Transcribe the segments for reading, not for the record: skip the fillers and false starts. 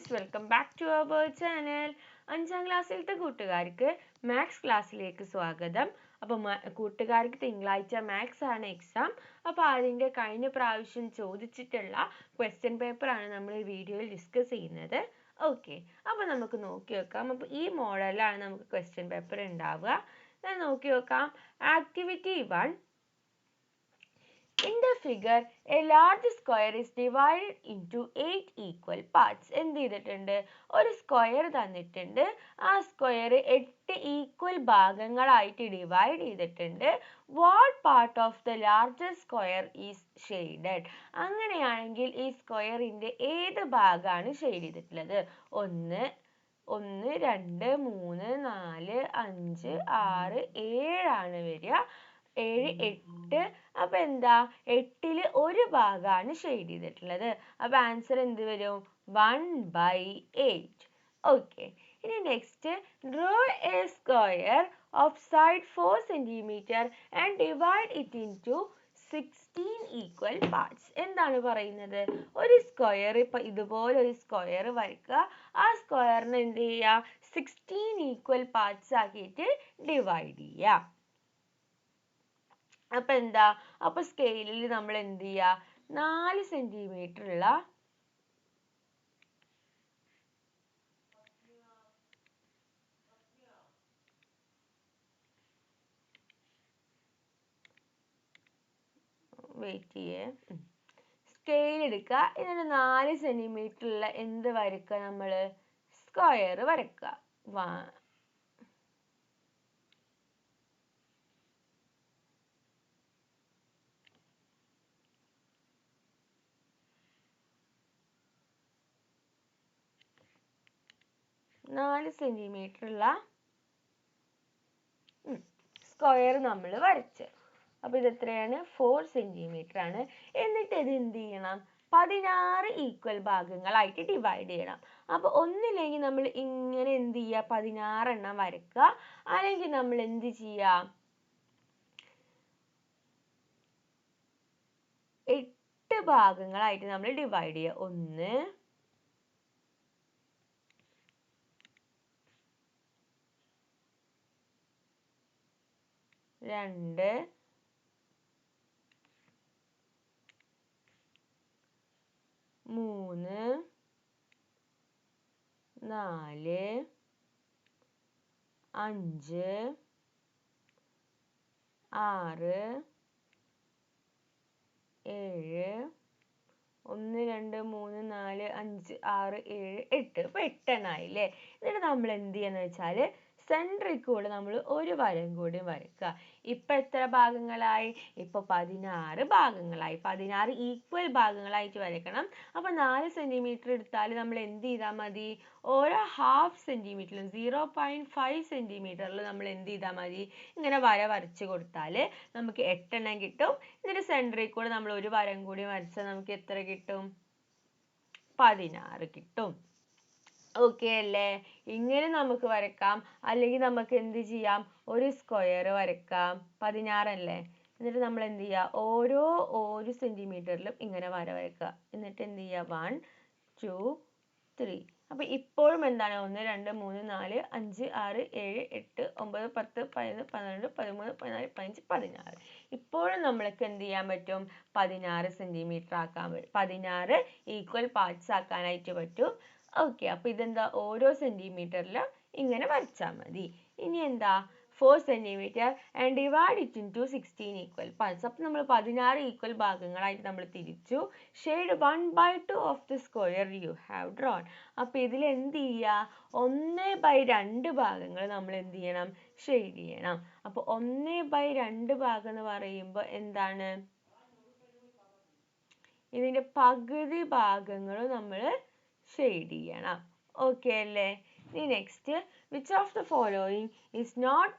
Friends, welcome back to our channel. 5ാം ക്ലാസ്സിലത്തെ കൂട്ടുകാർക്ക് മാത്സ് ക്ലാസ്സിലേക്ക് സ്വാഗതം. അപ്പോൾ കൂട്ടുകാർക്ക് തിങ്കളാഴ്ച മാത്സ് ആണ് എക്സാം. അപ്പോൾ അതിൻ്റെ കഴിഞ്ഞ പ്രാവശ്യം ചോദിച്ചിട്ടുള്ള ക്വസ്റ്റ്യൻ പേപ്പറാണ് നമ്മൾ ഈ വീഡിയോയിൽ ഡിസ്കസ് ചെയ്യുന്നത്. ഓക്കെ, അപ്പോൾ നമുക്ക് നോക്കി വെക്കാം. അപ്പോൾ ഈ മോഡലാണ് നമുക്ക് ക്വസ്റ്റ്യൻ പേപ്പർ ഉണ്ടാവുക. നോക്കി വെക്കാം. Activity 1. In the figure, a large square is divided into 8 equal parts. എന്ത് ചെയ്തിട്ടുണ്ട്? ഒരു സ്ക്വയർ തന്നിട്ടുണ്ട്. ആ സ്ക്വയർ 8 ഈക്വൽ ഭാഗങ്ങളായിട്ട് ഡിവൈഡ് ചെയ്തിട്ടുണ്ട്. What part of the larger square is shaded? അങ്ങനെയാണെങ്കിൽ ഈ സ്ക്വയറിന്റെ ഏത് ഭാഗമാണ് ഷെയ്ഡ് ചെയ്തിട്ടുള്ളത്? 1 2 3 4 5 6 7 ആണ് വരിക. 7 8. അപ്പോൾ എന്താ? 8ൽ ഒരു ഭാഗമാണ് ഷെയ്ഡ് ചെയ്തിട്ടുള്ളത്. അപ്പോൾ ആൻസർ എന്ത് വരും? 1/8. ഓക്കെ, ഇനി next, draw A square of side 4 cm and divide it into 16 equal parts. എന്താണ് പറയുന്നത്? ഒരു സ്ക്വയർ, ഇപ്പം ഇതുപോലെ ഒരു സ്ക്വയർ വരയ്ക്കുക. ആ സ്ക്വയറിന് എന്ത് ചെയ്യുക? 16 ഈക്വൽ പാർട്സ് ആക്കിയിട്ട് ഡിവൈഡ് ചെയ്യുക. അപ്പം എന്താ? അപ്പോൾ സ്കെയിലിൽ നമ്മൾ എന്ത് ചെയ്യുക? 4 സെന്റിമീറ്റർ ഉള്ള സ്കെയിൽ എടുക്കുക. എന്നിട്ട് 4 സെന്റിമീറ്റർ ഉള്ള എന്ത് വരയ്ക്കുക? നമ്മൾ സ്ക്വയർ വരയ്ക്കുക. 4 സെന്റിമീറ്റർ ഉള്ള സ്ക്വയർ നമ്മൾ വരച്ച്. അപ്പോൾ ഇത് എത്രയാണ്? 4 സെന്റിമീറ്റർ ആണ്. എന്നിട്ട് ഇത് എന്ത് ചെയ്യണം? 16 ഈക്വൽ ഭാഗങ്ങളായിട്ട് ഡിവൈഡ് ചെയ്യണം. അപ്പോൾ ഒന്നില്ലെങ്കിൽ നമ്മൾ ഇങ്ങനെ എന്ത് ചെയ്യുക? 16 എണ്ണം വരയ്ക്കുക. അല്ലെങ്കിൽ നമ്മൾ എന്ത് ചെയ്യുക? 8 ഭാഗങ്ങളായിട്ട് നമ്മൾ ഡിവൈഡ് ചെയ്യുക. 1 2 3 4 5 6 7 1 2 3 4 5 6 7 8. ഇപ്പോൾ 8 എണ്ണമായില്ലേ? എന്നിട്ട് നമ്മൾ എന്ത് ചെയ്യുകയെന്ന് വെച്ചാൽ സെൻട്രിൽ കൂടെ നമ്മൾ ഒരു വരം കൂടി വരയ്ക്കുക. ഇപ്പം എത്ര ഭാഗങ്ങളായി? ഇപ്പോൾ 16 ഭാഗങ്ങളായി. 16 ഈക്വൽ ഭാഗങ്ങളായിട്ട് വരയ്ക്കണം. അപ്പോൾ 4 സെന്റിമീറ്റർ എടുത്താൽ നമ്മൾ എന്ത് ചെയ്താൽ മതി? ഓരോ ഹാഫ് സെന്റിമീറ്ററിലും 0.5 സെന്റിമീറ്ററിൽ നമ്മൾ എന്ത് ചെയ്താൽ മതി? ഇങ്ങനെ വര വരച്ച് കൊടുത്താൽ നമുക്ക് 8 എണ്ണം കിട്ടും. എന്നിട്ട് സെൻട്രിൽ കൂടെ നമ്മൾ ഒരു വരം കൂടി വരച്ചാൽ നമുക്ക് എത്ര കിട്ടും? 16 കിട്ടും. ഓക്കെ അല്ലേ? ഇങ്ങനെ നമുക്ക് വരക്കാം. അല്ലെങ്കിൽ നമുക്ക് എന്ത് ചെയ്യാം? ഒരു സ്ക്വയർ വരക്കാം. 16 അല്ലേ? എന്നിട്ട് നമ്മൾ എന്ത് ചെയ്യുക? ഓരോ സെന്റിമീറ്ററിലും ഇങ്ങനെ വര വരക്കുക. എന്നിട്ട് എന്ത് ചെയ്യുക? 1 2 3. അപ്പോൾ ഇപ്പോഴും എന്താണ്? 1 2 3 4 5 6 7 8 9 10 11 12 13 14 15 16. ഇപ്പോഴും നമ്മൾക്ക് എന്ത് ചെയ്യാൻ പറ്റും? 16 സെന്റിമീറ്റർ ആക്കാൻ പറ്റും. 16 ഈക്വൽ പാർട്സ് ആക്കാനായിട്ട് പറ്റും. ഓക്കെ, അപ്പോൾ ഇതെന്താ? ഓരോ സെന്റിമീറ്ററിലും ഇങ്ങനെ വരച്ചാൽ മതി. ഇനി എന്താ? 4 centimetre and divide it into 16 equal parts. അപ്പോൾ നമ്മൾ 16 ഈക്വൽ ഭാഗങ്ങളായിട്ട് നമ്മൾ തിരിച്ചു. Shade 1/2 of the square you have drone. അപ്പോൾ ഇതിൽ എന്ത് ചെയ്യുക? 1/2 ഭാഗങ്ങൾ നമ്മൾ എന്ത് ചെയ്യണം? ഷെയ്ഡ് ചെയ്യണം. അപ്പോൾ 1/2 ഭാഗം എന്ന് പറയുമ്പോൾ എന്താണ്? ഇതിൻ്റെ പകുതി ഭാഗങ്ങൾ നമ്മൾ ഷെയ്ഡ് ചെയ്യണം. ഓക്കെ അല്ലേ? ഇനി next, which of the following is not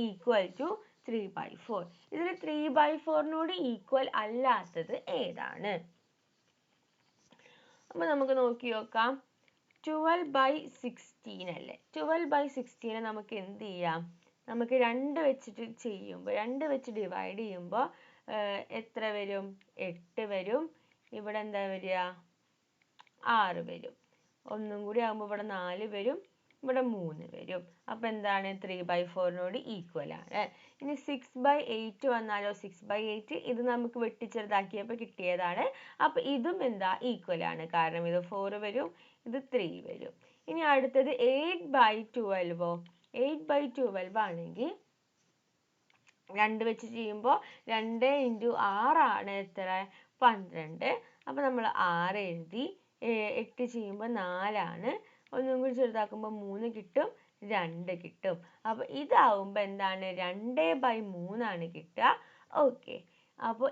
equal to 3/4? ഇതിൽ 3/4നോട് ഈക്വൽ അല്ലാത്തത് ഏതാണ്? അപ്പോൾ നമുക്ക് നോക്കി നോക്കാം. 12/16 അല്ലേ? 12/16 നമുക്ക് എന്ത് ചെയ്യാം? നമുക്ക് 2 വെച്ചിട്ട് ചെയ്യുമ്പോൾ, 2 വെച്ച് ഡിവൈഡ് ചെയ്യുമ്പോൾ എത്ര വരും? 8 വരും. ഇവിടെ എന്താ വരിക? 6 വരും. ഒന്നും കൂടി ആകുമ്പോൾ ഇവിടെ 4 വരും, ഇവിടെ 3 വരും. അപ്പം എന്താണ് 3/4 ഈക്വൽ ആണ്. ഇനി 6/8 വന്നാലോ? 6/8 ഇത് നമുക്ക് വെട്ടിച്ചെറുതാക്കിയപ്പോൾ കിട്ടിയതാണ്. അപ്പം ഇതും എന്താ ഈക്വൽ ആണ്, കാരണം ഇത് 4 വരും, ഇത് 3 വരും. ഇനി അടുത്തത് 8/12. 8/12 ആണെങ്കിൽ 2 വെച്ച് ചെയ്യുമ്പോൾ 2 × 6 ആണ് എത്ര? 12. അപ്പം നമ്മൾ 6 എഴുതി. 8 ചെയ്യുമ്പോൾ 4 ആണ്. ഒന്നും കൂടി ചെറുതാക്കുമ്പോൾ 3 കിട്ടും, 2 കിട്ടും. അപ്പോൾ ഇതാവുമ്പോൾ എന്താണ്? 2/3 ആണ് കിട്ടുക. ഓക്കെ, അപ്പോൾ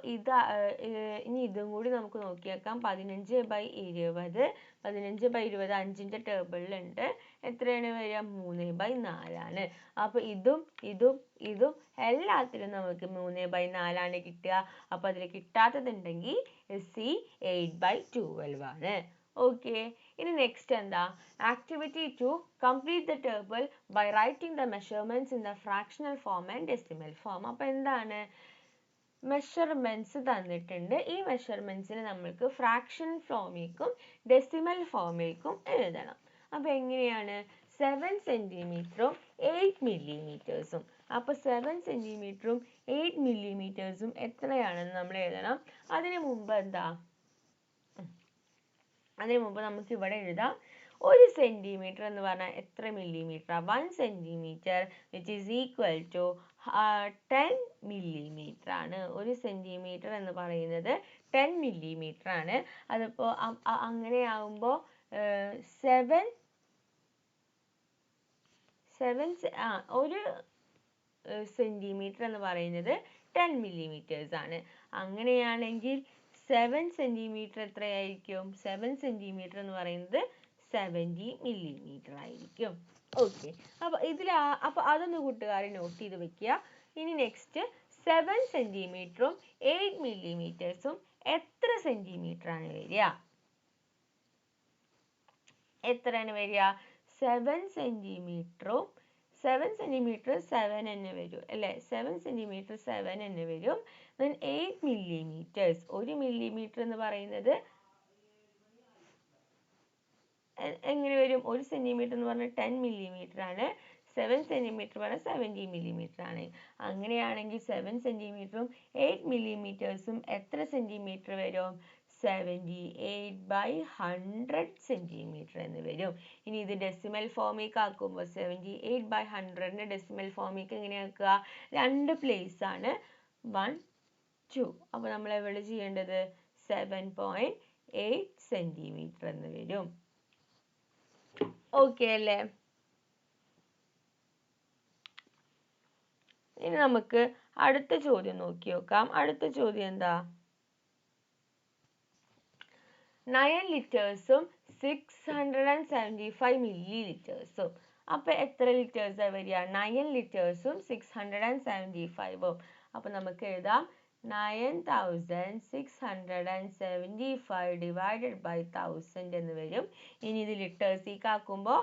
ഇനി ഇതും കൂടി നമുക്ക് നോക്കിയേക്കാം. 15/20. 15/20 5ൻ്റെ ടേബിളിലുണ്ട്. എത്രയാണ് വരിക? 3/4 ആണ്. അപ്പോൾ ഇതും ഇതും ഇതും എല്ലാത്തിലും നമുക്ക് 3/4 ആണ് കിട്ടുക. അപ്പോൾ അതിൽ കിട്ടാത്തതുണ്ടെങ്കിൽ C 8/12 ആണ്. ഓക്കെ, ഇനി നെക്സ്റ്റ് എന്താ? Activity 2, complete the table by writing the measurements in the fractional form and decimal form. അപ്പോൾ എന്താണ്? മെഷർമെന്റ്സ് തന്നിട്ടുണ്ട്. ഈ മെഷർമെന്റ്സിന് നമ്മൾക്ക് ഫ്രാക്ഷൻ ഫോമിലേക്കും ഡെസിമൽ ഫോമിലേക്കും എഴുതണം. അപ്പോൾ എങ്ങനെയാണ്? 7 സെന്റിമീറ്ററും 8 മില്ലിമീറ്റേഴ്സും. അപ്പോൾ 7 സെന്റിമീറ്ററും 8 മില്ലിമീറ്റേഴ്സും എത്രയാണെന്ന് നമ്മൾ എഴുതണം. അതിന് മുമ്പ് നമുക്ക് ഇവിടെ എഴുതാം. 1 സെന്റിമീറ്റർ എന്ന് പറഞ്ഞാൽ എത്ര millimetre? 1 centimetre which is equal to 10 millimetre ആണ്. 1 സെന്റിമീറ്റർ എന്ന് പറയുന്നത് 10 മില്ലിമീറ്റർ ആണ്. അതിപ്പോൾ അങ്ങനെയാവുമ്പോൾ 1 സെന്റിമീറ്റർ എന്ന് പറയുന്നത് 10 മില്ലിമീറ്റേഴ്സ് ആണ്. അങ്ങനെയാണെങ്കിൽ 7 സെന്റിമീറ്റർ എത്രയായിരിക്കും? 7 സെന്റിമീറ്റർ എന്ന് പറയുന്നത് 70 മില്ലിമീറ്റർ ആയിരിക്കും. ഓക്കെ, അപ്പോൾ അതൊന്ന് കൂട്ടുകാരെ നോട്ട് ചെയ്ത് വെക്കുക. ഇനി നെക്സ്റ്റ് 7 സെന്റിമീറ്ററും 8 മില്ലിമീറ്റേഴ്സും എത്ര സെന്റിമീറ്റർ ആണ് വരിക? എത്രയാണ് വരിക? 7 സെന്റിമീറ്ററും 7 സെന്റിമീറ്റർ 7 തന്നെ വരും അല്ലേ? 7 സെന്റിമീറ്റർ 7 തന്നെ വരും. then 8 മില്ലിമീറ്റേഴ്സ്, 1 മില്ലിമീറ്റർ എന്ന് പറയുന്നത് എങ്ങനെ വരും? 1 സെന്റിമീറ്റർ എന്ന് പറഞ്ഞാൽ 10 മില്ലിമീറ്റർ ആണ്. 7 സെന്റിമീറ്റർ പറഞ്ഞാൽ 70 മില്ലിമീറ്റർ ആണ്. അങ്ങനെയാണെങ്കിൽ 7 സെന്റിമീറ്ററും 8 മില്ലിമീറ്റേഴ്സും എത്ര സെന്റിമീറ്റർ വരും? 78/100 സെന്റിമീറ്റർ എന്ന് വരും. ഇനി ഇത് ഡെസിമൽ ഫോമിലേക്ക് ആക്കുമ്പോൾ 78/100 ഡെസിമൽ ഫോമിലേക്ക് എങ്ങനെയാക്കുക? 2 പ്ലേസ് ആണ്, 1 2. അപ്പോൾ നമ്മൾ എവിടെ ചെയ്യേണ്ടത്? 7.8 സെന്റിമീറ്റർ എന്ന് വരും. ഓക്കെ അല്ലേ? ഇനി നമുക്ക് അടുത്ത ചോദ്യം നോക്കി നോക്കാം. അടുത്ത ചോദ്യം എന്താ? 9 ലിറ്റേഴ്സും 675 മില്ലി ലിറ്റേഴ്സും. അപ്പോൾ എത്ര ലിറ്റേഴ്സാണ് വരിക? 9 ലിറ്റേഴ്സും 675ഉം. അപ്പോൾ നമുക്ക് എഴുതാം 9675 ഡിവൈഡഡ് ബൈ 1000 എന്ന് വരും. ഇനി ഇത് ലിറ്റേഴ്സിലേക്ക് ആക്കുമ്പോൾ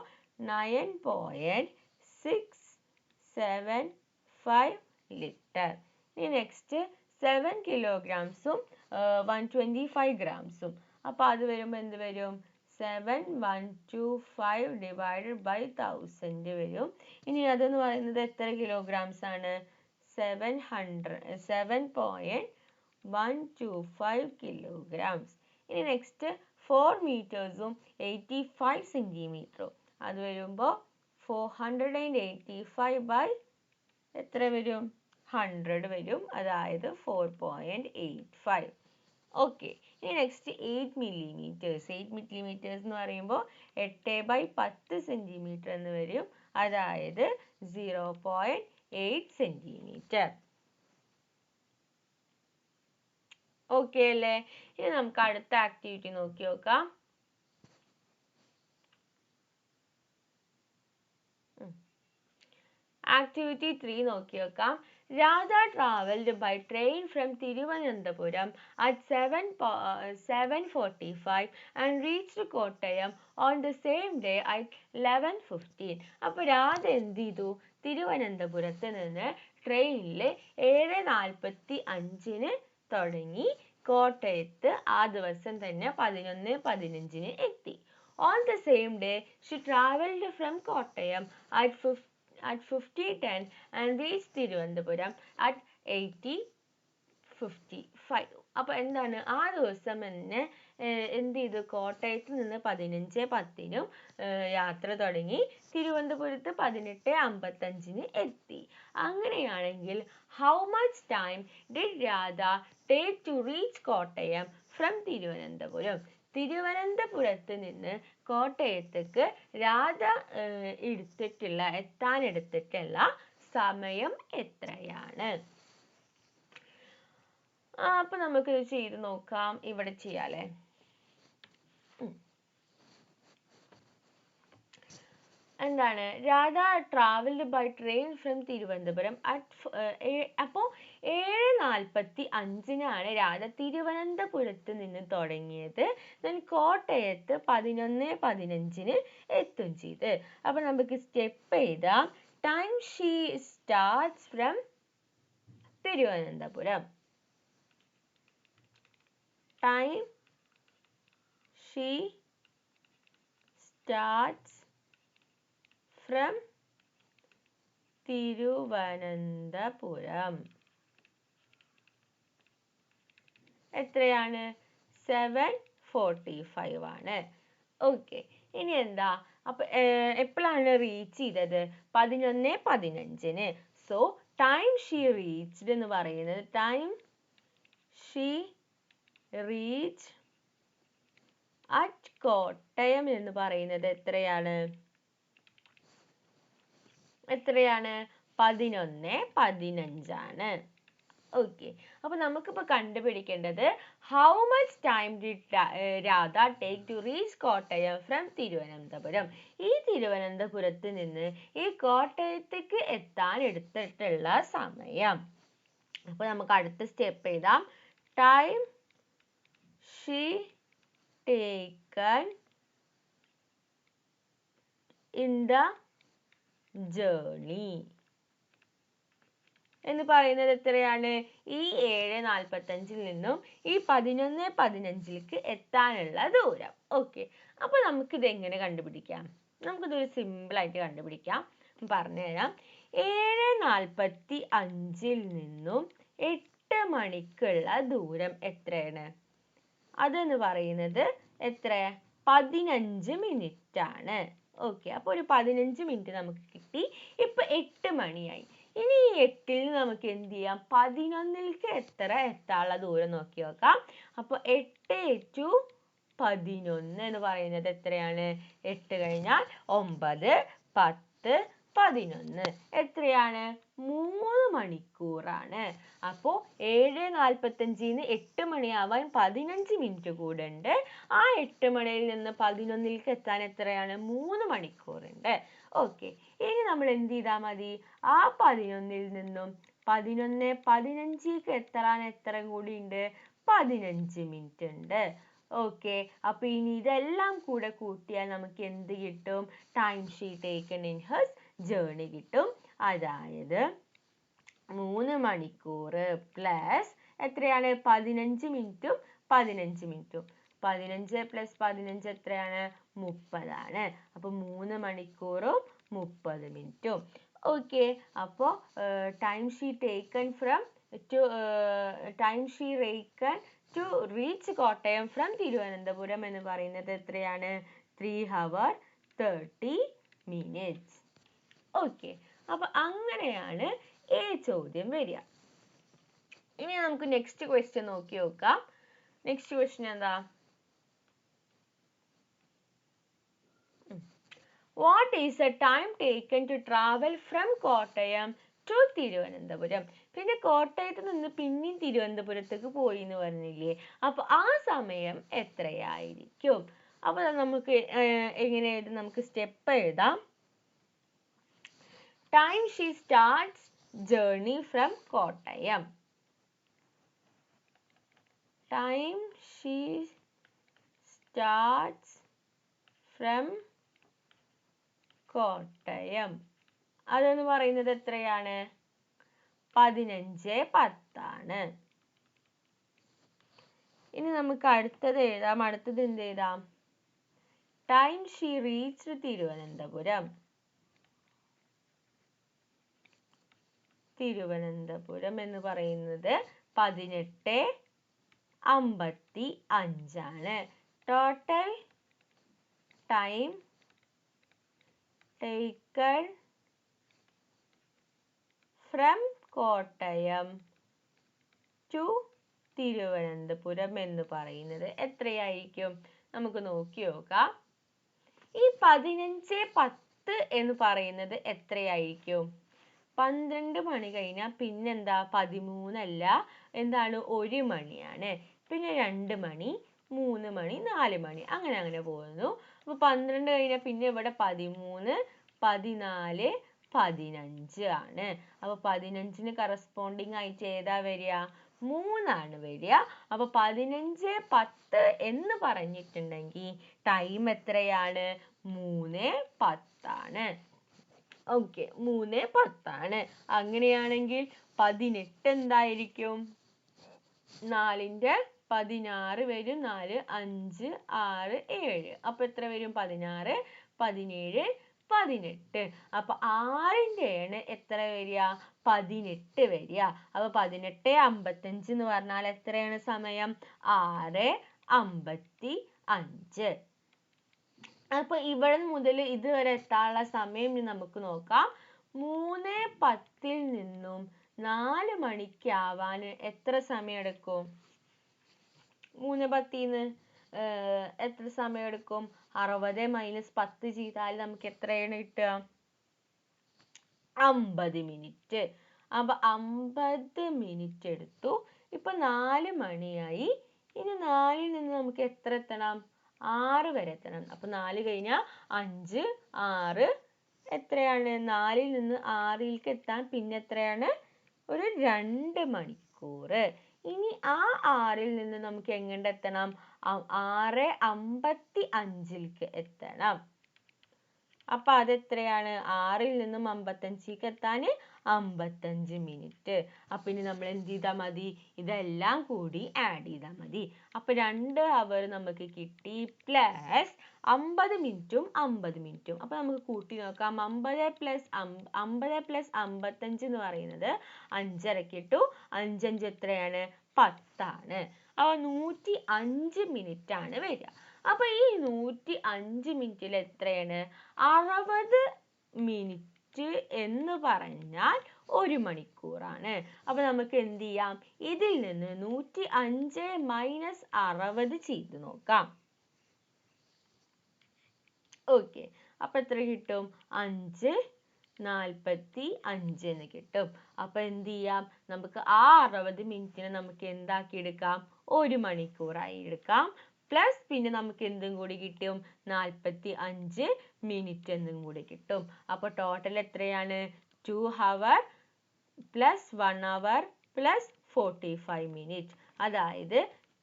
9.675 ലിറ്റർ. ഇനി നെക്സ്റ്റ് 7 കിലോഗ്രാംസും 125 ഗ്രാംസും. അപ്പോൾ അത് വരുമ്പോൾ എന്ത് വരും? 7125 ഡിവൈഡഡ് ബൈ 1000 വരും. ഇനി അതെന്ന് പറയുന്നത് എത്ര കിലോഗ്രാംസ് ആണ്? 7.125 kilograms. ഇനി നെക്സ്റ്റ് 4 മീറ്റേഴ്സും 85 സെന്റിമീറ്ററും. അത് വരുമ്പോൾ 485 ബൈ എത്ര വരും? 100 വരും, അതായത് 4.85. ഓക്കെ, ഇനി നെക്സ്റ്റ് 8 മില്ലിമീറ്റേഴ്സ്. 8 മില്ലിമീറ്റേഴ്സ് എന്ന് പറയുമ്പോൾ 8/10 സെന്റിമീറ്റർ എന്ന് വരും, അതായത് 0.8 സെന്റിമീറ്റർ. ഓക്കെ അല്ലേ? ഇനി നമുക്ക് അടുത്ത ആക്ടിവിറ്റി നോക്കി നോക്കാം. ആക്ടിവിറ്റി 3 നോക്കി നോക്കാം. Radha traveled by train from Thiruvananthapuram at 7:45 and reached Kottayam on the same day at 11:15. അപ്പോൾ രാധ എന്ത് ചെയ്തു? തിരുവനന്തപുരത്ത് നിന്ന് ട്രെയിനിൽ 7:45 തുടങ്ങി കോട്ടയത്ത് ആ ദിവസം തന്നെ 11:15 എത്തി. On the same day, she travelled from Kottayam at 50:10 and reached Thiruvananthapuram at 80:55. അപ്പൊ എന്താണ് ആ ദിവസം തന്നെ എന്ത് ചെയ്തു? കോട്ടയത്ത് നിന്ന് 15:10 യാത്ര തുടങ്ങി തിരുവനന്തപുരത്ത് 18:55 എത്തി. അങ്ങനെയാണെങ്കിൽ how much time did Radha take to reach Kottayam from Thiruvananthapuram? തിരുവനന്തപുരത്ത് നിന്ന് കോട്ടയത്തേക്ക് രാധ എത്താനെടുത്തിട്ടുള്ള സമയം എത്രയാണ്? അപ്പൊ നമുക്കിത് ചെയ്ത് നോക്കാം. ഇവിടെ ചെയ്യാലേ. എന്താണ്? Radha travelled by train from Thiruvananthapuram അപ്പോൾ 7:45 രാധ തിരുവനന്തപുരത്ത് നിന്ന് തുടങ്ങിയത്. ദെൻ കോട്ടയത്ത് 11:15 എത്തും ചെയ്ത്. അപ്പൊ നമുക്ക് സ്റ്റെപ്പ് എഴുതാം. Time she starts from Thiruvananthapuram. Time she starts from Thiruvananthapuram എത്രയാണ്? 7:45 ആണ്. ഓക്കെ, ഇനി എന്താ? അപ്പൊ എപ്പോഴാണ് റീച്ച് ചെയ്തത്? 11:15. സോ ടൈം ഷീ റീച്ച്ഡ് എന്ന് പറയുന്നത്, time she reach at Kottayam എന്ന് പറയുന്നത് എത്രയാണ്? 11:15 ആണ്. ഓക്കെ, അപ്പൊ നമുക്കിപ്പോ കണ്ടുപിടിക്കേണ്ടത് how much time did Radha take to reach Kottayam from Thiruvananthapuram. ഈ തിരുവനന്തപുരത്ത് നിന്ന് ഈ കോട്ടയത്തേക്ക് എത്താൻ എടുത്തിട്ടുള്ള സമയം. അപ്പൊ നമുക്ക് അടുത്ത സ്റ്റെപ്പ് എഴുതാം. Time she taken in the journey എന്ന് പറയുന്നത് എത്രയാണ്? ഈ 7:45 നിന്നും ഈ 11:15 എത്താനുള്ള ദൂരം. ഓക്കെ, അപ്പൊ നമുക്കിത് എങ്ങനെ കണ്ടുപിടിക്കാം? നമുക്കിതൊരു സിമ്പിൾ ആയിട്ട് കണ്ടുപിടിക്കാം. പറഞ്ഞുതരാം. 7:45 നിന്നും 8 മണിക്കുള്ള ദൂരം എത്രയാണ്? അതെന്ന് പറയുന്നത് എത്ര? 15 മിനിറ്റ് ആണ്. ഓക്കെ, അപ്പൊ ഒരു 15 മിനിറ്റ് നമുക്ക് കിട്ടി. ഇപ്പൊ 8 മണിയായി. ഇനി ഈ 8ൽ നമുക്ക് എന്ത് ചെയ്യാം? 11ലേക്ക് എത്താനുള്ള ദൂരം നോക്കി നോക്കാം. അപ്പൊ 8 to 11 എന്ന് പറയുന്നത് എത്രയാണ്? 8 കഴിഞ്ഞാൽ 9, 10, 11 എത്രയാണ്? 3 മണിക്കൂറാണ്. അപ്പോ 7:45 8 മണിയാവാൻ 15 മിനിറ്റ് കൂടെ ഉണ്ട്. ആ 8 മണിയിൽ നിന്ന് 11ലേക്ക് എത്താൻ എത്രയാണ്? 3 മണിക്കൂറുണ്ട്. ഓക്കെ, ഇനി നമ്മൾ എന്ത് ചെയ്താൽ മതി? ആ 11ൽ നിന്നും 11:15 എത്താൻ എത്ര കൂടി ഉണ്ട്? 15 മിനിറ്റ് ഉണ്ട്. ഓക്കെ, അപ്പൊ ഇനി ഇതെല്ലാം കൂടെ കൂട്ടിയാൽ നമുക്ക് എന്ത് കിട്ടും? Time she taken in her journey കിട്ടും. അതായത് 3 മണിക്കൂർ പ്ലസ് എത്രയാണ്? 15 മിനിറ്റും 15 മിനിറ്റും. 15 + 15 എത്രയാണ്? 30 ആണ്. അപ്പൊ 3 മണിക്കൂറും 30 മിനിറ്റും. ഓക്കെ, അപ്പോൾ time she taken to reach Kottayam from Thiruvananthapuram എന്ന് പറയുന്നത് എത്രയാണ്? 3 hours 30 minutes. ഓക്കെ, അപ്പൊ അങ്ങനെയാണ് ഈ ചോദ്യം വരിക. ഇനി നമുക്ക് നെക്സ്റ്റ് ക്വസ്റ്റ്യൻ നോക്കി നോക്കാം. നെക്സ്റ്റ് ക്വസ്റ്റ്യൻ എന്താ? What is the time taken to travel from Kottayam to Thiruvananthapuram? പിന്നെ കോട്ടയത്ത് നിന്ന് പിന്നെയും തിരുവനന്തപുരത്തേക്ക് പോയി എന്ന് പറഞ്ഞില്ലേ? അപ്പൊ ആ സമയം എത്രയായിരിക്കും? അപ്പൊ നമുക്ക് എങ്ങനെ എഴുതാം? നമുക്ക് സ്റ്റെപ്പ് എഴുതാം. Time she starts journey from Kottayam. Time she starts from Kottayam. അതെന്ന് പറയുന്നത് എത്രയാണ്? 15:10 ആണ്. ഇനി നമുക്ക് അടുത്തത് എഴുതാം. അടുത്തത് എന്ത് എഴുതാം? Time she reached Thiruvananthapuram. Thiruvananthapuram എന്ന് പറയുന്നത് 18:55 ആണ്. Total time taken from Kottayam to Thiruvananthapuram എന്ന് പറയുന്നത് എത്രയായിരിക്കും? നമുക്ക് നോക്കി നോക്കാം. ഈ 15:10 എന്ന് പറയുന്നത് എത്രയായിരിക്കും? 12 മണി കഴിഞ്ഞാൽ പിന്നെന്താ? 13 അല്ല, എന്താണ്? 1 മണിയാണ്. പിന്നെ 2 മണി, 3 മണി, 4 മണി, അങ്ങനെ പോകുന്നു. അപ്പൊ 12 കഴിഞ്ഞാൽ പിന്നെ ഇവിടെ 13, 14, 15 ആണ്. അപ്പൊ 15ന് കറസ്പോണ്ടിങ് ആയിട്ട് ഏതാ വരിക? 3 ആണ് വരിക. അപ്പൊ 15:10 എന്ന് പറഞ്ഞിട്ടുണ്ടെങ്കിൽ ടൈം എത്രയാണ്? 3:10 ആണ്. ഓക്കെ, 3:10 ആണ്. അങ്ങനെയാണെങ്കിൽ 18 എന്തായിരിക്കും? 4ന്റെ 16 വരും. 4, 5, 6, 7. അപ്പൊ എത്ര വരും? 16, 17, 18. അപ്പൊ 6ന്റെ ആണ് എത്ര വരിക? 18 വരിക. അപ്പൊ 18:55 എന്ന് പറഞ്ഞാൽ എത്രയാണ് സമയം? 6:55. അപ്പൊ ഇവിടെ മുതൽ ഇതുവരെ എത്താനുള്ള സമയം നമുക്ക് നോക്കാം. 3:10 നിന്നും 4 മണിക്കാവാൻ എത്ര സമയം എടുക്കും? 3:10 എത്ര സമയം എടുക്കും? 60 - 10 ചെയ്താൽ നമുക്ക് എത്രയാണ് കിട്ടുക? 50 മിനിറ്റ്. അപ്പൊ 50 മിനിറ്റ് എടുത്തു. ഇപ്പൊ 4 മണിയായി. ഇനി 4ൽ നിന്ന് നമുക്ക് എത്ര എത്തണം? 6 വരെ എത്തണം. അപ്പൊ 4 കഴിഞ്ഞാൽ 5, 6 എത്രയാണ്? 4ൽ നിന്ന് 6ലേക്ക് എത്താൻ പിന്നെ എത്രയാണ്? ഒരു 2 മണിക്കൂർ. ഇനി ആ 6ൽ നിന്ന് നമുക്ക് എങ്ങോട്ട് എത്തണം? 6:55ലേക്ക് എത്തണം. അപ്പൊ അതെത്രയാണ്? 6ൽ നിന്നും 55ലേക്ക് എത്താൻ 55 മിനിറ്റ്. അപ്പൊ ഇനി നമ്മൾ എന്ത് ചെയ്താൽ മതി? ഇതെല്ലാം കൂടി ആഡ് ചെയ്താൽ മതി. അപ്പൊ 2 അവർ നമുക്ക് കിട്ടി, പ്ലസ് 50 മിനിറ്റും 50 മിനിറ്റും. അപ്പൊ നമുക്ക് കൂട്ടി നോക്കാം. 50 + 55 എന്ന് പറയുന്നത് 5.5 കിട്ടു. 5 എത്രയാണ്? 10 ആണ്. അപ്പൊ 105 മിനിറ്റ് ആണ് വരിക. അപ്പൊ ഈ 105 മിനിറ്റിൽ എത്രയാണ്? 60 മിനിറ്റ് എന്ന് പറഞ്ഞാൽ 1 മണിക്കൂറാണ്. അപ്പൊ നമുക്ക് എന്ത് ചെയ്യാം? ഇതിൽ നിന്ന് 105 - 60 ചെയ്ത് നോക്കാം. ഓക്കെ, അപ്പൊ എത്ര കിട്ടും? 5:45 എന്ന് കിട്ടും. അപ്പൊ എന്ത് ചെയ്യാം? നമുക്ക് ആ 60 മിനിറ്റിനെ നമുക്ക് എന്താക്കി എടുക്കാം? 1 മണിക്കൂറായി എടുക്കാം. പ്ലസ് പിന്നെ നമുക്ക് എന്തും കൂടി കിട്ടും? 45 മിനിറ്റ് എന്നും കൂടി കിട്ടും. അപ്പൊ ടോട്ടൽ എത്രയാണ്? 2 hour + 1 hour + 45 മിനിറ്റ്. അതായത്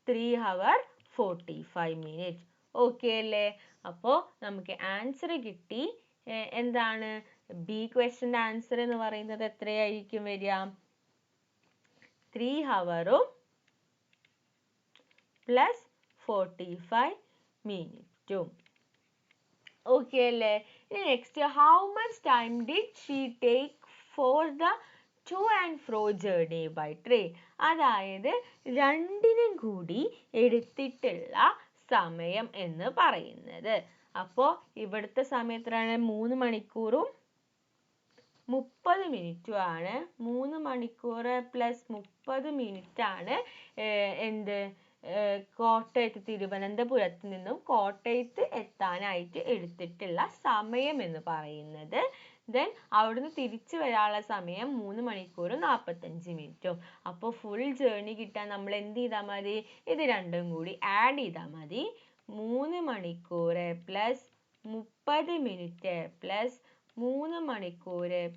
3 hour 45 മിനിറ്റ്. ഓക്കെ അല്ലേ? അപ്പോൾ നമുക്ക് ആൻസർ കിട്ടി. എന്താണ് ബി ക്വസ്റ്റ്യൻ്റെ ആൻസർ എന്ന് പറയുന്നത്? എത്രയായിരിക്കും വരിക? 3 hour + 45 മിനിറ്റും. ഓക്കെ അല്ലേ? ഇനി next, how much time did she take for the to and fro journey by train? അതായത് രണ്ടിനും കൂടി എടുത്തിട്ടുള്ള സമയം എന്ന് പറയുന്നത്. അപ്പോൾ ഇവിടുത്തെ സമയം എത്രയാണ്? 3 മണിക്കൂറും 30 മിനിറ്റും ആണ്. 3 മണിക്കൂർ + 30 മിനിറ്റ് ആണ് എന്ത്? കോട്ടയത്ത്, തിരുവനന്തപുരത്ത് നിന്നും കോട്ടയത്ത് എത്താനായിട്ട് എടുത്തിട്ടുള്ള സമയം എന്ന് പറയുന്നത്. ദെൻ അവിടുന്ന് തിരിച്ചു വരാനുള്ള സമയം 3 മണിക്കൂറും 45 മിനിറ്റും. അപ്പോൾ ഫുൾ ജേർണി കിട്ടാൻ നമ്മൾ എന്ത് ചെയ്താൽ മതി? ഇത് രണ്ടും കൂടി ആഡ് ചെയ്താൽ മതി. 3 മണിക്കൂർ + 30 മിനിറ്റ് + 3 മണിക്കൂർ +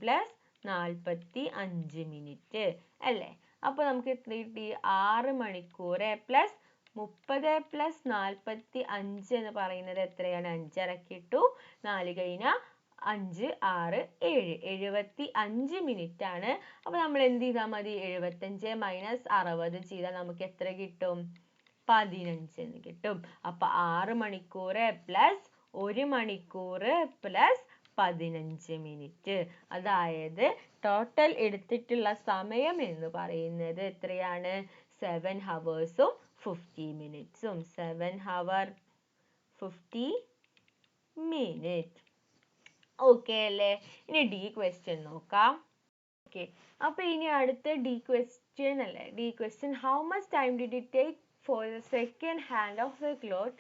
45 മിനിറ്റ് അല്ലേ? അപ്പോൾ നമുക്ക് എത്ര കിട്ടി? 6 മണിക്കൂർ + 30 + 45 എന്ന് പറയുന്നത് എത്രയാണ്? 5.5 കിട്ടു. 4 കഴിഞ്ഞാൽ 5, 6, 7, 75 മിനിറ്റ് ആണ്. അപ്പോൾ നമ്മൾ എന്ത് ചെയ്താൽ മതി? 75 - 60 ചെയ്താൽ നമുക്ക് എത്ര കിട്ടും? 15 എന്ന് കിട്ടും. അപ്പൊ 6 മണിക്കൂർ പ്ലസ് 1 മണിക്കൂർ പ്ലസ് 15 മിനിറ്റ്. അതായത് ടോട്ടൽ എടുത്തിട്ടുള്ള സമയം എന്ന് പറയുന്നത് എത്രയാണ്? 7 hours 50 minutes. 7 hours 50 minutes. Okay അല്ലേ? ഇനി ഡി ക്വസ്റ്റ്യൻ നോക്കാം. ഓക്കെ, അപ്പൊ ഇനി അടുത്ത ഡി ക്വസ്റ്റ്യൻ അല്ലേ? D question, how much time did it take for the second hand of the clock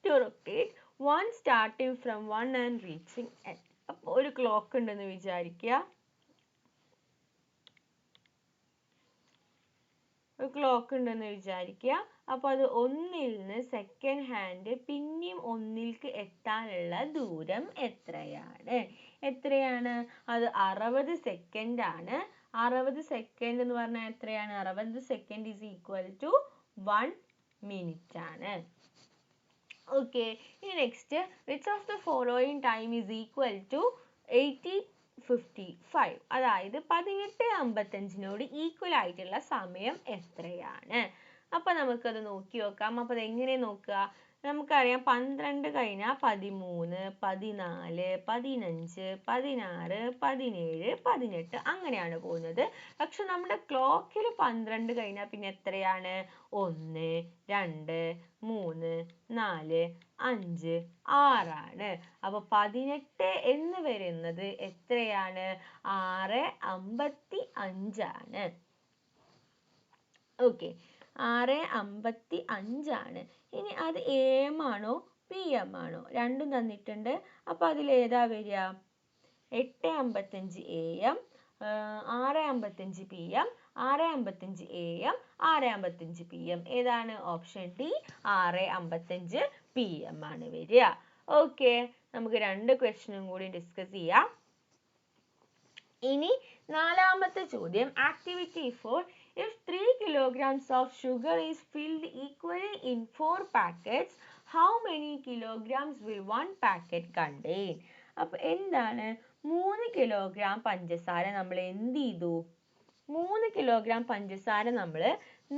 to rotate one starting from 1 and reaching N? അപ്പോൾ ഒരു clock ഉണ്ടെന്ന് വിചാരിക്കുക. ഒരു ക്ലോക്ക് ഉണ്ടെന്ന് വിചാരിക്കുക. അപ്പോൾ അത് ഒന്നിൽ നിന്ന് സെക്കൻഡ് ഹാൻഡ് പിന്നെയും ഒന്നിലേക്ക് എത്താനുള്ള ദൂരം എത്രയാണ്? എത്രയാണ്? അത് 60 സെക്കൻഡ് ആണ്. 60 സെക്കൻഡ് എന്ന് പറഞ്ഞാൽ എത്രയാണ്? 60 second is equal to 1 minute ആണ്. ഓക്കെ, ഇനി next, which of the following time is equal to 18:55? അതായത് 18:55 ഈക്വൽ ആയിട്ടുള്ള സമയം എത്രയാണ്? അപ്പൊ നമുക്കത് നോക്കി നോക്കാം. അപ്പൊ അത് എങ്ങനെ നോക്കുക? നമുക്കറിയാം 12 കഴിഞ്ഞാൽ 13, 14, 15, 16, 17, 18 അങ്ങനെയാണ് പോകുന്നത്. പക്ഷെ നമ്മുടെ ക്ലോക്കിൽ 12 കഴിഞ്ഞാൽ പിന്നെ എത്രയാണ്? 1, 2, 3, 4, 5, 6 ആണ്. അപ്പൊ 18 എന്ന് വരുന്നത് എത്രയാണ്? 6:55 ആണ്. ഓക്കെ, 6:55 ആണ്. ഇനി അത് AM ആണോ PM ആണോ? രണ്ടും തന്നിട്ടുണ്ട്. അപ്പൊ അതിൽ ഏതാ വരിക? 8:55 AM, 6:55 PM, 6:55 AM, 6:55 PM. ഏതാണ്? ഓപ്ഷൻ ഡി, 6:55 PM ആണ് വരിക. ഓക്കെ, നമുക്ക് രണ്ട് ക്വസ്റ്റ്യനും കൂടി ഡിസ്കസ് ചെയ്യാം. ഇനി നാലാമത്തെ ചോദ്യം, activity 4. If 3 kilograms of sugar is filled equally in 4 packets, how many kilograms will one packet contain? അപ്പോൾ എന്താണ്? 3 കിലോഗ്രാം പഞ്ചസാര നമ്മൾ എന്ത് ചെയ്തു? 3 കിലോഗ്രാം പഞ്ചസാര നമ്മൾ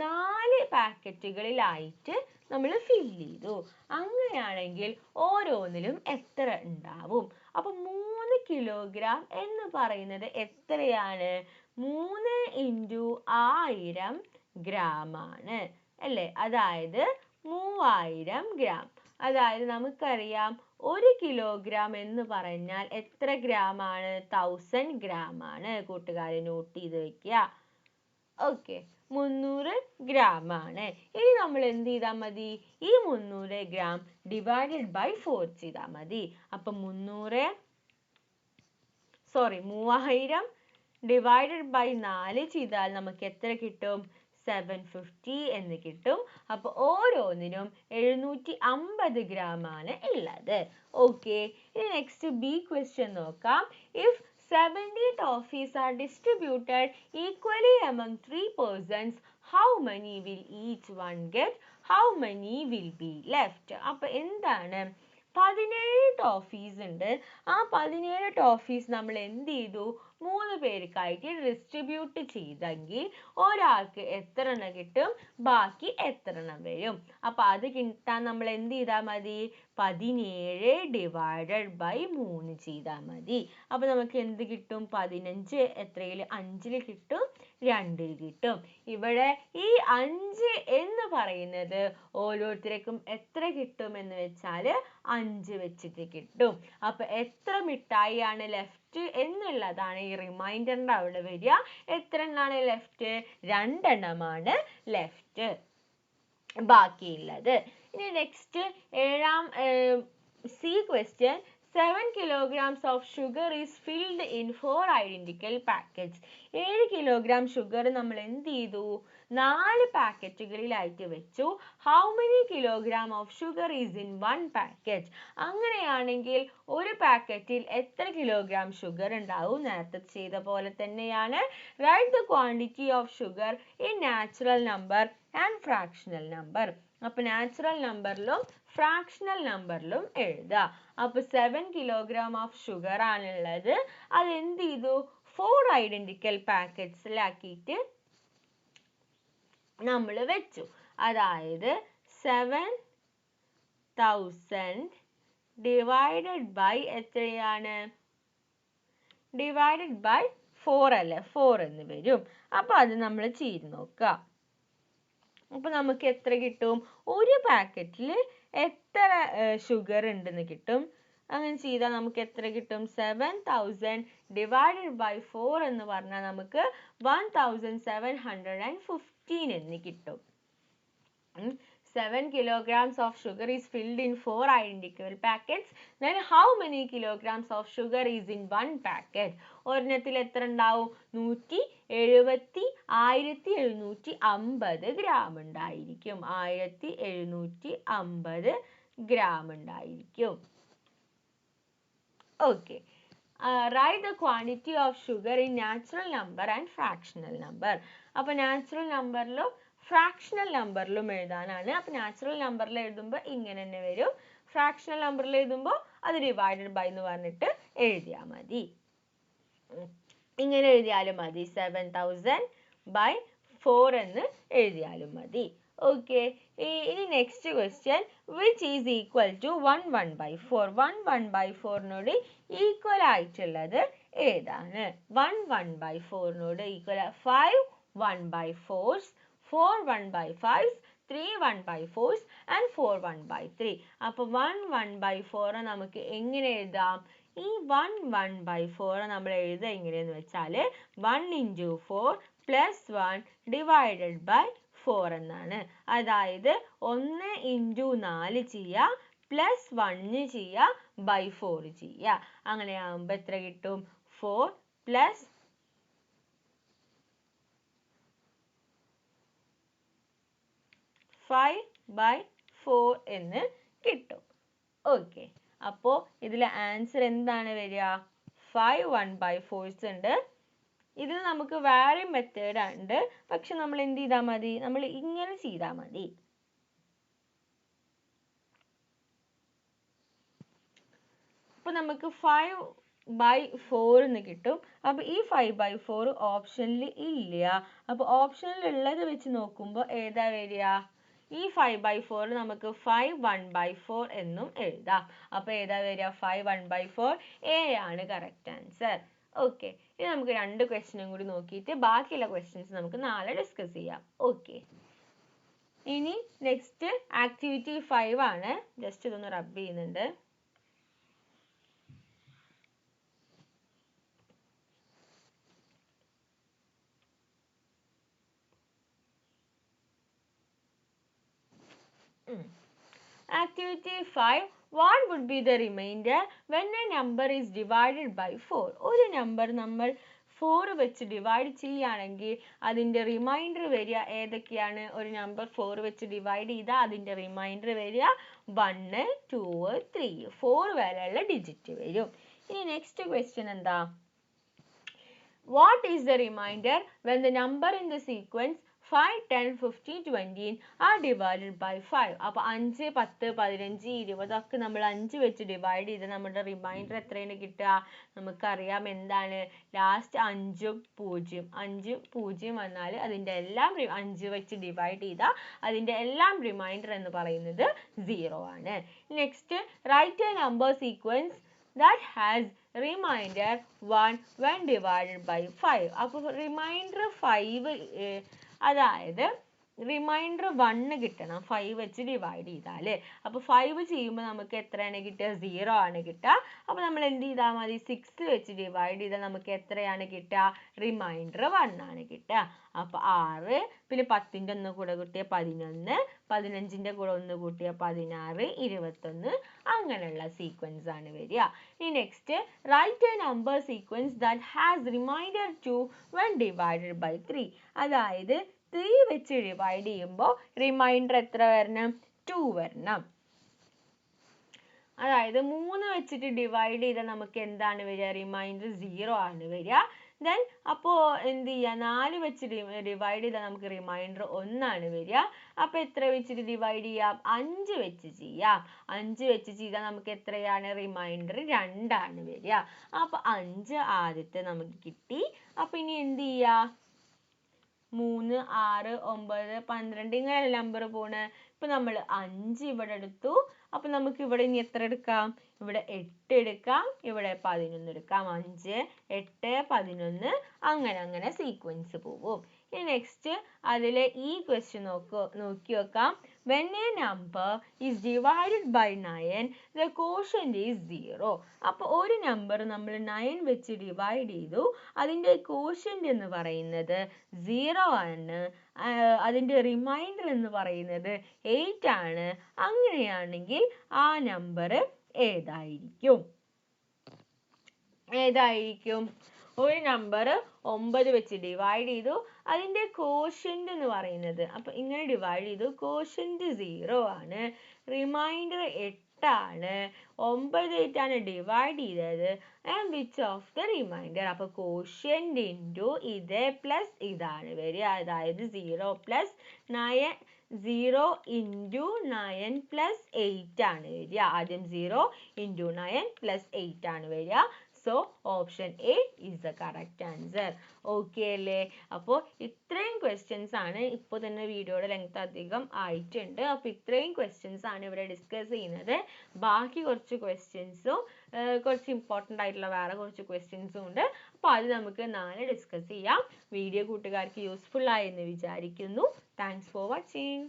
4 പാക്കറ്റുകളിലായിട്ട് നമ്മൾ ഫിൽ ചെയ്തു. അങ്ങനെയാണെങ്കിൽ ഓരോന്നിലും എത്ര ഉണ്ടാവും? അപ്പൊ 3 കിലോഗ്രാം എന്ന് പറയുന്നത് എത്രയാണ്? 3 × 1000 ഗ്രാം ആണ് അല്ലേ? അതായത് 3000 ഗ്രാം. അതായത് നമുക്കറിയാം 1 കിലോഗ്രാം എന്ന് പറഞ്ഞാൽ എത്ര ഗ്രാം ആണ്? 1000 ഗ്രാം ആണ്. കൂട്ടുകാരെ നോട്ട് ചെയ്ത് വെക്കുക. ഓക്കെ, 300 ഗ്രാം ആണ്. ഇനി നമ്മൾ എന്ത് ചെയ്താൽ മതി? ഈ 300 ഗ്രാം ഡിവൈഡഡ് ബൈ 4 ചെയ്താൽ മതി. അപ്പൊ 3000 ഡിവൈഡഡ് ബൈ 4 ചെയ്താൽ നമുക്ക് എത്ര കിട്ടും? 750 എന്ന് കിട്ടും. അപ്പൊ ഓരോന്നിനും 750 ഗ്രാം ആണ് ഉള്ളത്. ഓക്കെ, ഇനി നെക്സ്റ്റ് ബി ക്വസ്റ്റ്യൻ നോക്കാം. If 70 toffees are distributed equally among 3 persons, how many will each one get? How many will be left? അപ്പൊ എന്താണ്? 17 ടോഫീസ് ഉണ്ട്. ആ 17 ടോഫീസ് നമ്മൾ എന്ത് ചെയ്തു? 3 പേർക്കായിട്ട് ഡിസ്ട്രിബ്യൂട്ട് ചെയ്തെങ്കിൽ ഒരാൾക്ക് എത്ര എണ്ണം കിട്ടും? ബാക്കി എത്ര എണ്ണം വരും? അപ്പൊ അത് കിട്ടാൻ നമ്മൾ എന്ത് ചെയ്താൽ മതി? 17 ഡിവൈഡഡ് ബൈ 3 ചെയ്താൽ മതി. അപ്പൊ നമുക്ക് എന്ത് കിട്ടും? 15 എത്രയിൽ? 5ൽ കിട്ടും, 2ൽ കിട്ടും. ഇവിടെ ഈ 5 എന്ന് പറയുന്നത് ഓരോരുത്തർക്കും എത്ര കിട്ടും എന്ന് വെച്ചാൽ 5 വെച്ചിട്ട് കിട്ടും. അപ്പൊ എത്ര മിഠായിയാണ് ലെഫ്റ്റ് എന്നുള്ളതാണ് ഈ റിമൈൻഡറിന്റെ അവിടെ വരിക. എത്ര എണ്ണമാണ് ലെഫ്റ്റ്? 2 എണ്ണമാണ് ലെഫ്റ്റ് ബാക്കിയുള്ളത്. ഇനി next C question. 7 kilograms of sugar is filled in 4 identical packets. 7 kilogram sugar നമ്മൾ എന്ത് ചെയ്തു? 4 പാക്കറ്റുകളിലായിട്ട് വെച്ചു. How many kilogram of sugar is in 1 packet? അങ്ങനെയാണെങ്കിൽ ഒരു പാക്കറ്റിൽ എത്ര കിലോഗ്രാം ഷുഗർ ഉണ്ടാവും? നേരത്തെ ചെയ്ത പോലെ തന്നെയാണ്. Write the quantity of sugar in natural number and fractional number. അപ്പൊ നാച്ചുറൽ നമ്പറിലും ഫ്രാക്ഷണൽ നമ്പറിലും എഴുതുക. അപ്പൊ 7 കിലോഗ്രാം ഓഫ് ഷുഗർ ആണുള്ളത്. അത് എന്ത് ചെയ്തു? 4 ഐഡന്റിക്കൽ പാക്കറ്റ്സിലാക്കിയിട്ട് നമ്മൾ വെച്ചു. അതായത് 7,000 divided by എത്രയാണ്? divided by 4 അല്ലേ? 4 എന്ന് വരും. അപ്പോൾ അത് നമ്മൾ ചെയ്ത് നോക്കുക. അപ്പോൾ നമുക്ക് എത്ര കിട്ടും? ഒരു പാക്കറ്റിൽ എത്ര ഷുഗർ ഉണ്ടെന്ന് കിട്ടും. അങ്ങനെ ചെയ്താൽ നമുക്ക് എത്ര കിട്ടും? 7,000 divided by 4 എന്ന് പറഞ്ഞാൽ നമുക്ക് 1,715 എന്ന് കിട്ടും. 7 kilograms of sugar is filled in 4 identical packets. Then how many kilograms of sugar is in one packet? ഒരെണ്ണത്തിൽ എത്ര ഉണ്ടാവും? 1750 ഗ്രാം ഉണ്ടായിരിക്കും. 1750 ഗ്രാം ഉണ്ടായിരിക്കും. Okay. Write the quantity of sugar in natural number and fractional number. അപ്പോൾ natural numberലും fractional numberലും എഴുതാനാണ്. അപ്പോൾ natural numberൽ എഴുതുമ്പോൾ ഇങ്ങനെ തന്നെ വരും. fractional numberൽ എഴുതുമ്പോൾ അത് divided by എന്ന് പറഞ്ഞിട്ട് എഴുതിയാൽ മതി. ഇങ്ങനെ എഴുതിയാലും മതി. 7,000 by 4 എന്ന് എഴുതിയാലും മതി. Okay. ഇനി next question, which is equal to 1 by 4. 1 by 4നോട് ഈക്വൽ ആയിട്ടുള്ളത് ഏതാണ്? 1 by 4നോട് equal 5 1 by 4s, 4 1 by 5s, 3 1 by 4s and 4 1 by 3. അപ്പോൾ 1 by 4 നമുക്ക് എങ്ങനെ എഴുതാം? ഈ 1 by 4 നമ്മൾ എഴുതുക എങ്ങനെയെന്ന് വെച്ചാൽ 1 into 4 plus 1 divided by 4 എന്നാണ്. അതായത് 1 into 4 ചെയ്യുക പ്ലസ് 1 ചെയ്യുക ബൈ 4 ചെയ്യുക. അങ്ങനെ ആകുമ്പോൾ എത്ര കിട്ടും? 4 പ്ലസ് 5 by 4 എന്ന് കിട്ടും. ഓക്കെ. അപ്പോൾ ഇതിൽ ആൻസർ എന്താണ് വരിക? 5 1 by 4s ഉണ്ട്. ഇതിൽ നമുക്ക് വേറെ മെത്തേഡ് ഉണ്ട്. പക്ഷെ നമ്മൾ എന്ത് ചെയ്താൽ മതി? നമ്മൾ ഇങ്ങനെ ചെയ്താൽ മതി. അപ്പോൾ നമുക്ക് 5 by 4 എന്ന് കിട്ടും. അപ്പോൾ ഈ 5 by 4 ഓപ്ഷനിൽ ഇല്ല. അപ്പോൾ ഓപ്ഷനിൽ ഉള്ളത് വെച്ച് നോക്കുമ്പോൾ ഏതാ വരിക? ഈ 5 by 4 നമുക്ക് 5 1 by 4 എന്നും എഴുതാം. അപ്പോൾ ഏതാ വരിക? 5 1 by 4 എ ആണ് കറക്റ്റ് ആൻസർ. ഓക്കെ. ഇനി നമുക്ക് 2 ക്വസ്റ്റ്യനും കൂടി നോക്കിയിട്ട് ബാക്കിയുള്ള ക്വസ്റ്റ്യൻസ് നമുക്ക് നാളെ ഡിസ്കസ് ചെയ്യാം. ഓക്കെ. ഇനി നെക്സ്റ്റ് ആക്ടിവിറ്റി 5 ആണ്. ജസ്റ്റ് ഇതൊന്ന് റബ്ബ് ചെയ്യുന്നുണ്ട്. Activity 5. What would be the remainder when a number is divided by 4? ഒരു നമ്പർ നമ്മൾ 4 വെച്ച് ഡിവൈഡ് ചെയ്യുകയാണെങ്കിൽ അതിൻ്റെ റിമൈൻഡർ വരിക ഏതൊക്കെയാണ്? ഒരു നമ്പർ 4 വെച്ച് ഡിവൈഡ് ചെയ്താൽ അതിൻ്റെ റിമൈൻഡർ വരിക 1 2 3 4 വരെയുള്ള ഡിജിറ്റ് വരും. ഇനി നെക്സ്റ്റ് ക്വസ്റ്റ്യൻ എന്താ? What is the remainder when the number in the sequence 5 10 15 20 are divided by 5? അപ്പോൾ 5 10 15 20 ഒക്കെ നമ്മൾ 5 വെച്ച് ഡിവൈഡ് ചെയ്ത് നമ്മുടെ റിമൈൻഡർ എത്രയാണ് കിട്ടുക? നമുക്കറിയാം എന്താണ്? ലാസ്റ്റ് 5 0 വന്നാൽ അതിൻ്റെ എല്ലാം 5 വെച്ച് ഡിവൈഡ് ചെയ്താൽ അതിൻ്റെ എല്ലാം റിമൈൻഡർ എന്ന് പറയുന്നത് 0 ആണ്. Next, write a number sequence that has remainder 1 when divided by 5. അപ്പോൾ റിമൈൻഡർ 5 അതായത് റിമൈൻഡർ 1 കിട്ടണം 5 വെച്ച് ഡിവൈഡ് ചെയ്താൽ. അപ്പോൾ 5 ചെയ്യുമ്പോൾ നമുക്ക് എത്രയാണ് കിട്ടുക? 0 ആണ് കിട്ടുക. അപ്പോൾ നമ്മൾ എന്ത് ചെയ്താൽ മതി? 6 വെച്ച് ഡിവൈഡ് ചെയ്താൽ നമുക്ക് എത്രയാണ് കിട്ടുക? റിമൈൻഡർ 1 ആണ് കിട്ടുക. അപ്പോൾ 6 പിന്നെ 10ൻ്റെ ഒന്ന് കൂടെ കൂട്ടിയ 11 15ൻ്റെ കൂടെ ഒന്ന് കൂട്ടിയ 16 21 അങ്ങനെയുള്ള സീക്വൻസ് ആണ് വരിക. ഇനി next, write a number sequence that has remainder 2 when divided by 3. അതായത് 3 വെച്ച് ഡിവൈഡ് ചെയ്യുമ്പോൾ റിമൈൻഡർ എത്ര വരണം? 2 വരണം. അതായത് 3 വെച്ചിട്ട് ഡിവൈഡ് ചെയ്താൽ നമുക്ക് എന്താണ് വരിക? റിമൈൻഡർ 0 ആണ് വരിക. ദെൻ അപ്പോൾ എന്ത് ചെയ്യുക? 4 വെച്ച് ഡിവൈഡ് ചെയ്താൽ നമുക്ക് റിമൈൻഡർ 1 ആണ് വരിക. അപ്പോൾ എത്ര വെച്ചിട്ട് ഡിവൈഡ് ചെയ്യാം? 5 വെച്ച് ചെയ്യാം. 5 വെച്ച് ചെയ്താൽ നമുക്ക് എത്രയാണ്? റിമൈൻഡർ 2 ആണ് വരിക. അപ്പോൾ 5 ആദ്യത്തെ നമുക്ക് കിട്ടി. അപ്പോൾ ഇനി എന്ത് ചെയ്യുക? 3, 6, 9, 12 ഇങ്ങനെയല്ല നമ്പർ പോണ്. ഇപ്പൊ നമ്മൾ 5 ഇവിടെ എടുത്തു. അപ്പൊ നമുക്ക് ഇവിടെ ഇനി എത്ര എടുക്കാം? ഇവിടെ 8 എടുക്കാം, ഇവിടെ 11 എടുക്കാം. 5, 8, 11 അങ്ങനെ സീക്വൻസ് പോവും. ഇനി നെക്സ്റ്റ് അതിലെ ഈ ക്വസ്റ്റ്യൻ നോക്കി നോക്കാം. When a number is divided by 9, the quotient is 0. അപ്പോൾ ഒരു നമ്പർ നമ്മൾ 9 വെച്ച് ഡിവൈഡ് ചെയ്തു, അതിൻ്റെ quotient എന്ന് പറയുന്നത് 0 ആണ്, അതിൻ്റെ റിമൈൻഡർ എന്ന് പറയുന്നത് 8 ആണ്. അങ്ങനെയാണെങ്കിൽ ആ നമ്പർ ഏതായിരിക്കും? ഒരു നമ്പർ 9 വെച്ച് ഡിവൈഡ് ചെയ്തു, അതിൻ്റെ കോഷ്യന്റ് എന്ന് പറയുന്നത്, അപ്പൊ ഇങ്ങനെ ഡിവൈഡ് ചെയ്തു, കോഷ്യന്റ് 0 ആണ്, റിമൈൻഡർ 8 ആണ്, 9 8 ഡിവൈഡ് ചെയ്തത്. And which of the reminder? അപ്പൊ കോഷ്യന്റ് ഇൻറ്റു ഇത് പ്ലസ് ഇതാണ് വരിക, അതായത് 0 പ്ലസ് 9, 0 ഇൻറ്റു 9 പ്ലസ് 8 ആണ് വരിക. ആദ്യം 0 ഇൻറ്റു 9 പ്ലസ് 8 ആണ് വരിക. So option A is the correct answer. Okay അല്ലേ? അപ്പോൾ ഇത്രയും ക്വസ്റ്റ്യൻസ് ആണ്. ഇപ്പോൾ തന്നെ വീഡിയോയുടെ ലെങ്ത് അധികം ആയിട്ടുണ്ട്. അപ്പോൾ ഇത്രയും ക്വസ്റ്റ്യൻസ് ആണ് ഇവിടെ ഡിസ്കസ് ചെയ്യുന്നത്. ബാക്കി കുറച്ച് ക്വസ്റ്റ്യൻസും കുറച്ച് ഇമ്പോർട്ടൻ്റ് ആയിട്ടുള്ള വേറെ കുറച്ച് ക്വസ്റ്റ്യൻസും ഉണ്ട്. അപ്പോൾ അത് നമുക്ക് നാളെ ഡിസ്കസ് ചെയ്യാം. വീഡിയോ കൂട്ടുകാർക്ക് യൂസ്ഫുൾ ആയി എന്ന് വിചാരിക്കുന്നു. Thanks for watching.